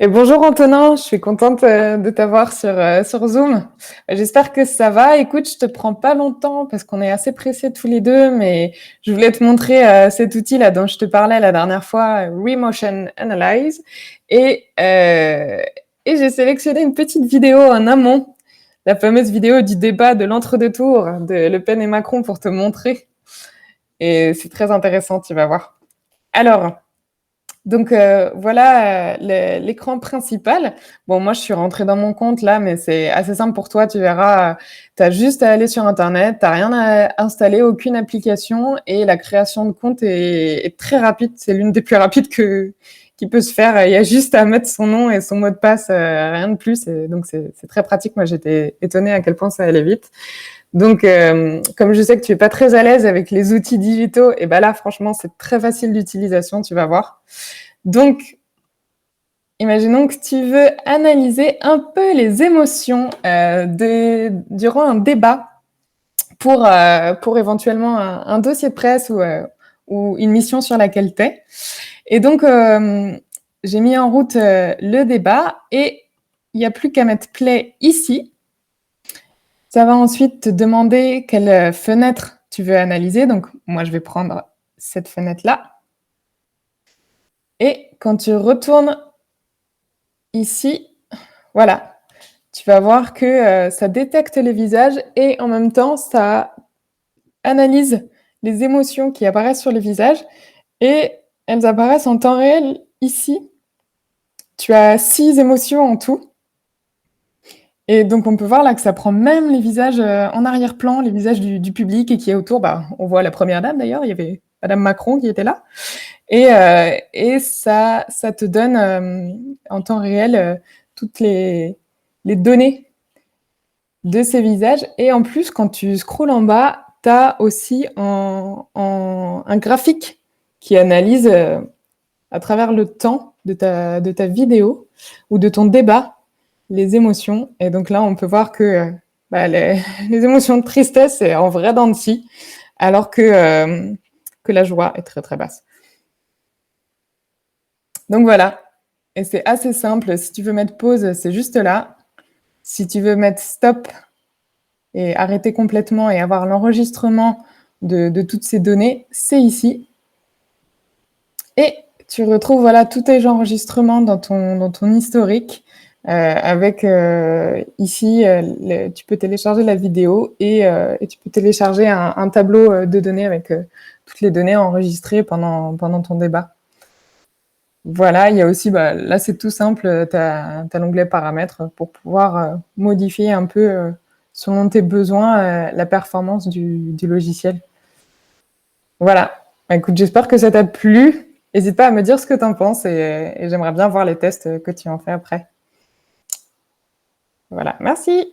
Et bonjour Antonin, je suis contente de t'avoir sur Zoom. J'espère que ça va. Écoute, je te prends pas longtemps parce qu'on est assez pressés tous les deux, mais je voulais te montrer cet outil-là dont je te parlais la dernière fois, Remotion Analyze. Et, euh, et j'ai sélectionné une petite vidéo en amont, la fameuse vidéo du débat de l'entre-deux tours de Le Pen et Macron pour te montrer. Et c'est très intéressant, tu vas voir. Alors, donc voilà l'écran principal. Bon, moi je suis rentrée dans mon compte là, mais c'est assez simple pour toi. Tu verras, tu as juste à aller sur Internet, tu n'as rien à installer, aucune application et la création de compte est très rapide. C'est l'une des plus rapides qui peut se faire. Il y a juste à mettre son nom et son mot de passe, rien de plus. Et donc c'est très pratique. Moi j'étais étonnée à quel point ça allait vite. Donc, comme je sais que tu es pas très à l'aise avec les outils digitaux, et ben là, franchement, c'est très facile d'utilisation, tu vas voir. Donc, imaginons que tu veux analyser un peu les émotions durant un débat pour éventuellement un dossier de presse ou une mission sur laquelle tu es. Et donc, j'ai mis en route le débat et il n'y a plus qu'à mettre play ici. Ça va ensuite te demander quelle fenêtre tu veux analyser. Donc, moi, je vais prendre cette fenêtre-là. Et quand tu retournes ici, voilà, tu vas voir que ça détecte les visages et en même temps, ça analyse les émotions qui apparaissent sur les visages et elles apparaissent en temps réel ici. Tu as 6 émotions en tout. Et donc, on peut voir là que ça prend même les visages en arrière-plan, les visages du public et qui est autour. Bah, on voit la première dame d'ailleurs, il y avait Madame Macron qui était là. Et ça te donne en temps réel toutes les données de ces visages. Et en plus, quand tu scrolles en bas, tu as aussi un graphique qui analyse à travers le temps de ta vidéo ou de ton débat les émotions. Et donc là, on peut voir que les émotions de tristesse, c'est en vrai dents de scie, alors que la joie est très très basse. Donc voilà, et c'est assez simple. Si tu veux mettre pause, c'est juste là. Si tu veux mettre stop et arrêter complètement et avoir l'enregistrement de toutes ces données, c'est ici. Et tu retrouves voilà, tous tes enregistrements dans ton historique. Avec ici, tu peux télécharger la vidéo et tu peux télécharger un tableau de données avec toutes les données enregistrées pendant ton débat. Voilà, il y a aussi, là c'est tout simple, tu as l'onglet paramètres pour pouvoir modifier un peu, selon tes besoins, la performance du logiciel. Voilà, écoute, j'espère que ça t'a plu. N'hésite pas à me dire ce que tu en penses et j'aimerais bien voir les tests que tu en fais après. Voilà, merci.